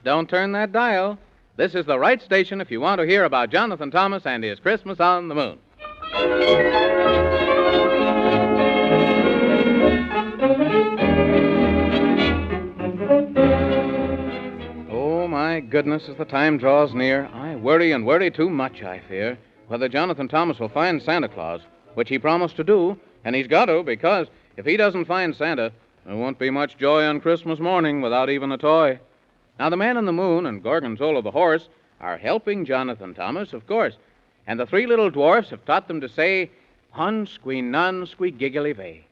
Don't turn that dial. This is the right station if you want to hear about Jonathan Thomas and his Christmas on the Moon. Oh, my goodness, as the time draws near, I worry and worry too much, I fear, whether Jonathan Thomas will find Santa Claus, which he promised to do, and he's got to, because if he doesn't find Santa, there won't be much joy on Christmas morning without even a toy. Now, the Man in the Moon and Gorgonzola the horse are helping Jonathan Thomas, of course, and the three little dwarfs have taught them to say, Hun squee nun squee giggly vey.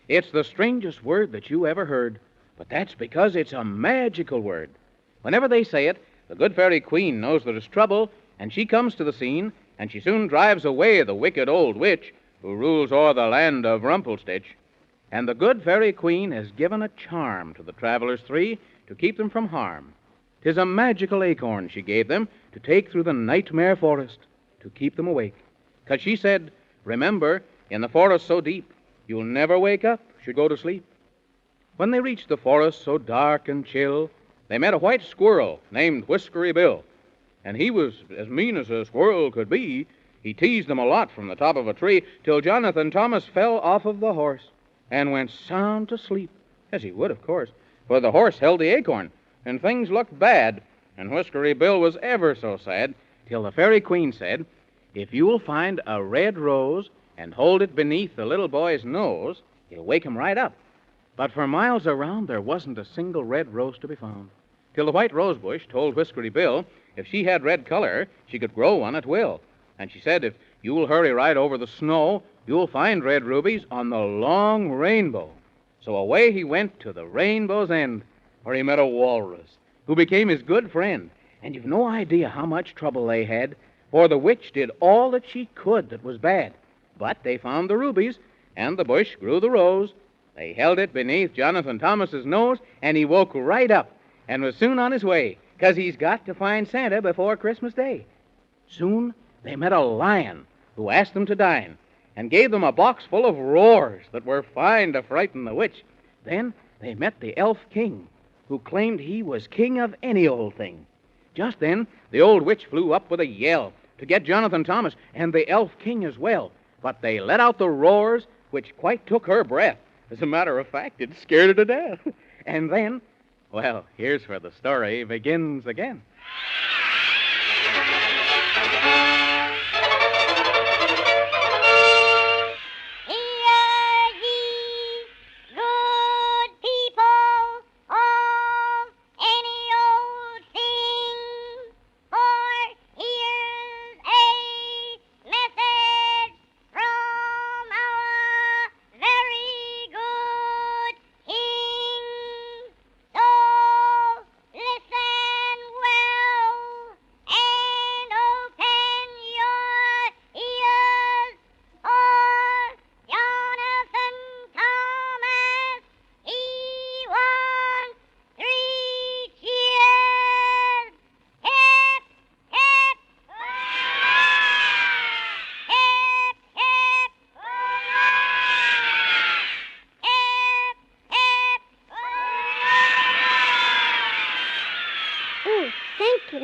It's the strangest word that you ever heard, but that's because it's a magical word. Whenever they say it, the good fairy queen knows there's trouble, and she comes to the scene, and she soon drives away the wicked old witch who rules o'er the land of Rumpelstitch. And the good fairy queen has given a charm to the travelers three to keep them from harm. 'Tis a magical acorn she gave them to take through the nightmare forest to keep them awake. 'Cause she said, remember, in the forest so deep, you'll never wake up should go to sleep. When they reached the forest so dark and chill, they met a white squirrel named Whiskery Bill. And he was as mean as a squirrel could be. He teased them a lot from the top of a tree till Jonathan Thomas fell off of the horse and went sound to sleep, as he would, of course, for the horse held the acorn, and things looked bad, and Whiskery Bill was ever so sad, till the fairy queen said, if you'll find a red rose and hold it beneath the little boy's nose, it'll wake him right up. But for miles around, there wasn't a single red rose to be found, till the white rose bush told Whiskery Bill if she had red color, she could grow one at will. And she said, if you'll hurry right over the snow, you'll find red rubies on the long rainbow. So away he went to the rainbow's end, where he met a walrus, who became his good friend. And you've no idea how much trouble they had, for the witch did all that she could that was bad. But they found the rubies, and the bush grew the rose. They held it beneath Jonathan Thomas's nose, and he woke right up and was soon on his way, 'cause he's got to find Santa before Christmas Day. Soon they met a lion who asked them to dine and gave them a box full of roars that were fine to frighten the witch. Then they met the elf king, who claimed he was king of any old thing. Just then, the old witch flew up with a yell to get Jonathan Thomas and the elf king as well. But they let out the roars, which quite took her breath. As a matter of fact, it scared her to death. And then, well, here's where the story begins again.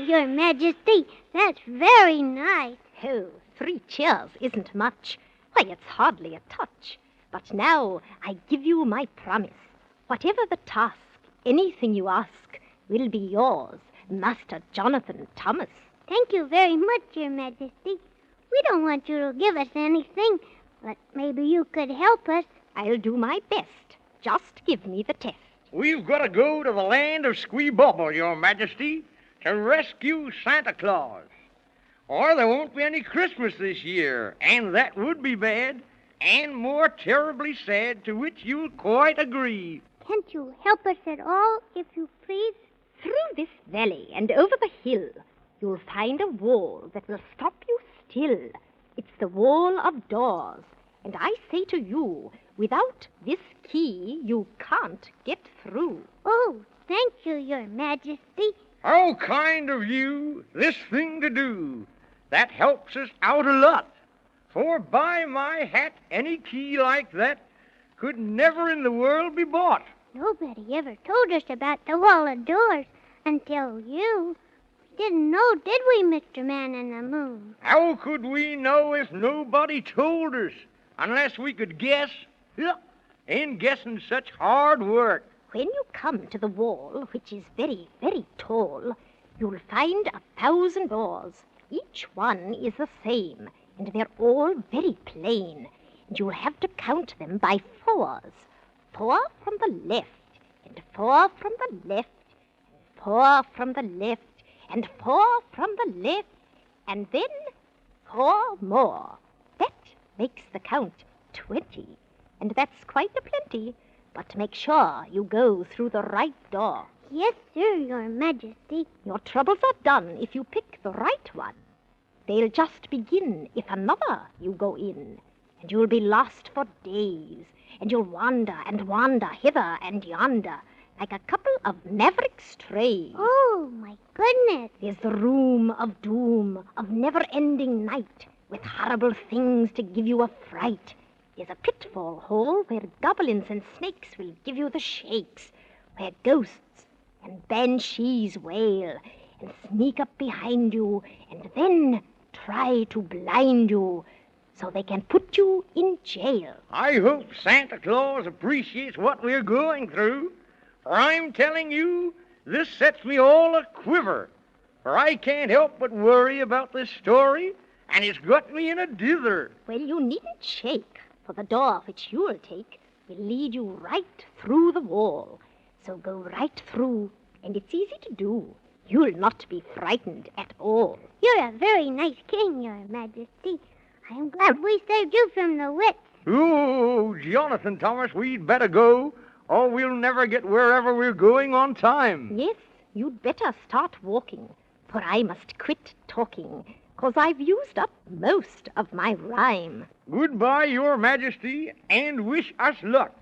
Your Majesty, that's very nice. Oh, 3 cheers isn't much. Why, it's hardly a touch. But now I give you my promise. Whatever the task, anything you ask will be yours, Master Jonathan Thomas. Thank you very much, Your Majesty. We don't want you to give us anything, but maybe you could help us. I'll do my best. Just give me the test. We've got to go to the land of Squeebubble, Your Majesty, to rescue Santa Claus. Or there won't be any Christmas this year, and that would be bad, and more terribly sad, to which you'll quite agree. Can't you help us at all, if you please? Through this valley and over the hill, you'll find a wall that will stop you still. It's the wall of doors, and I say to you, without this key, you can't get through. Oh, thank you, Your Majesty. How kind of you, this thing to do. That helps us out a lot. For by my hat, any key like that could never in the world be bought. Nobody ever told us about the wall of doors until you. We didn't know, did we, Mr. Man in the Moon? How could we know if nobody told us? Unless we could guess. Yeah, ain't guessing such hard work. When you come to the wall, which is very, very tall, you'll find 1,000 doors. Each one is the same, and they're all very plain. And you'll have to count them by fours. 4 from the left, and 4 from the left, and 4 from the left, and 4 from the left, and then 4 more. That makes the count 20, and that's quite a plenty. But make sure you go through the right door. Yes, sir, Your Majesty. Your troubles are done if you pick the right one. They'll just begin if another you go in, and you'll be lost for days, and you'll wander and wander hither and yonder like a couple of maverick strays. Oh, my goodness. There's the room of doom, of never-ending night, with horrible things to give you a fright. There's a pitfall hole where goblins and snakes will give you the shakes, where ghosts and banshees wail and sneak up behind you and then try to blind you so they can put you in jail. I hope Santa Claus appreciates what we're going through, for I'm telling you, this sets me all a quiver, for I can't help but worry about this story, and it's got me in a dither. Well, you needn't shake, for the door which you'll take will lead you right through the wall. So go right through, and it's easy to do. You'll not be frightened at all. You're a very nice king, Your Majesty. I'm glad we saved you from the witch. Oh, Jonathan Thomas, we'd better go, or we'll never get wherever we're going on time. Yes, you'd better start walking, for I must quit talking, 'cause I've used up most of my rhyme. Goodbye, Your Majesty, and wish us luck.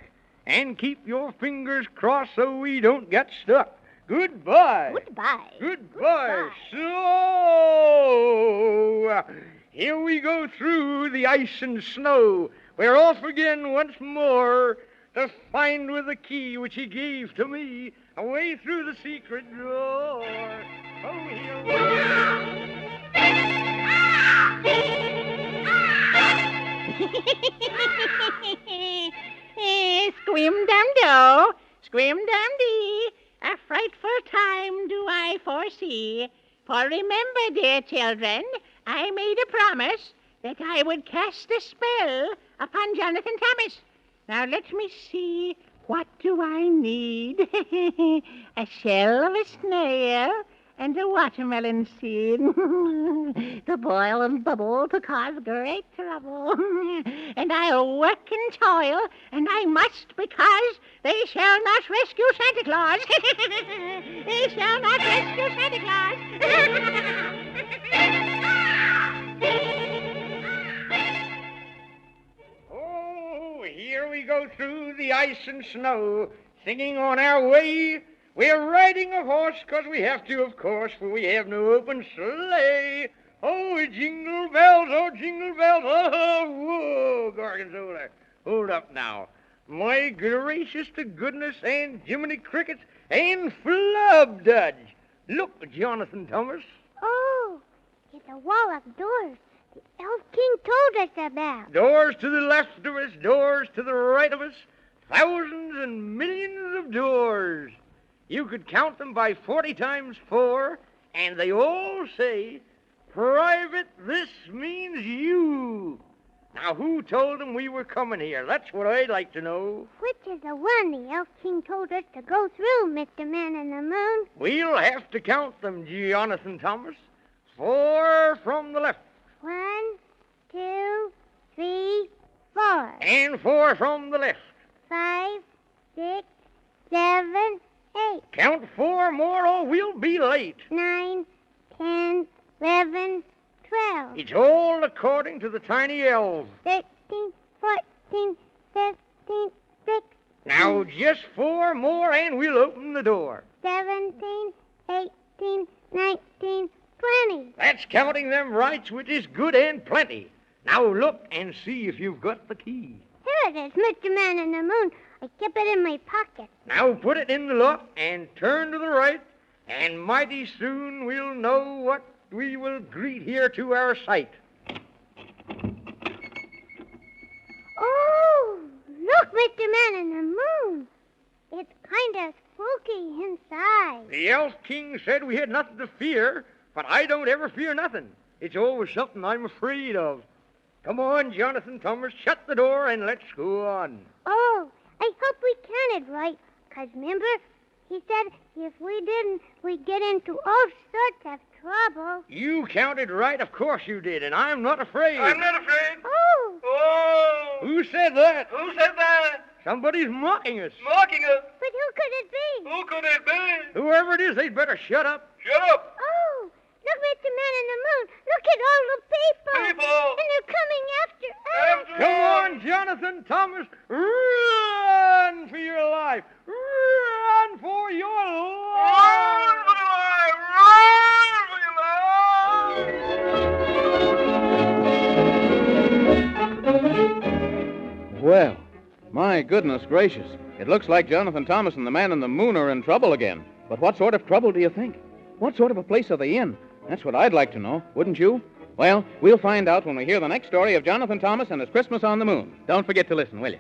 And keep your fingers crossed so we don't get stuck. Goodbye. Goodbye. Goodbye. So, here we go through the ice and snow. We're off again once more to find with the key which he gave to me a way through the secret door. Oh, here we Squeam-dum-do, squeam-dum-dee, a frightful time do I foresee. For remember, dear children, I made a promise that I would cast a spell upon Jonathan Thomas. Now let me see, what do I need? A shell of a snail and a watermelon seed. To boil and bubble to cause great trouble. And I'll work and toil, and I must, because they shall not rescue Santa Claus. They shall not rescue Santa Claus. Oh, here we go through the ice and snow, singing on our way. We're riding a horse 'cause we have to, of course, for we have no open sleigh. Oh, jingle bells, oh, whoa, Gorgonzola. Hold up now. My gracious to goodness and Jiminy Crickets and Flubdudge. Look, Jonathan Thomas. Oh, it's a wall of doors the Elf King told us about. Doors to the left of us, doors to the right of us, thousands and millions of doors. You could count them by 40 times 4, and they all say, "Private, this means you." Now, who told them we were coming here? That's what I'd like to know. Which is the one the Elf King told us to go through, Mr. Man in the Moon? We'll have to count them, Jonathan Thomas. 4 from the left. 1, 2, 3, 4. And 4 from the left. 5, 6, 7, 8. Count 4 more or we'll be late. 9, 10, 11, 12. It's all according to the tiny elves. 13, 14, 15, 16. Now, just 4 more and we'll open the door. 17, 18, 19, 20. That's counting them rights, which is good and plenty. Now look and see if you've got the key. Here it is, Mr. Man in the Moon. I kept it in my pocket. Now put it in the lock and turn to the right, and mighty soon we'll know what we will greet here to our sight. Oh, look, Mr. Man in the Moon. It's kind of spooky inside. The Elf King said we had nothing to fear, but I don't ever fear nothing. It's always something I'm afraid of. Come on, Jonathan Thomas, shut the door and let's go on. Oh, I hope we counted right, 'cause remember, he said if we didn't, we'd get into all sorts of trouble. You counted right, of course you did, and I'm not afraid. I'm not afraid. Oh, Oh! Who said that? Who said that? Somebody's mocking us. Mocking us. but who could it be? Who could it be? Whoever it is, they'd better shut up. Shut up. Oh, look, Mr. Man in the Moon. Look at all the people. People. And they're coming after us. After Come us. on, Jonathan Thomas. Run for your life. Run for your life. Run for your life. Run for your life. Well, my goodness gracious. It looks like Jonathan Thomas and the Man in the Moon are in trouble again. But what sort of trouble do you think? What sort of a place are they in? That's what I'd like to know, wouldn't you? Well, we'll find out when we hear the next story of Jonathan Thomas and his Christmas on the Moon. Don't forget to listen, will you?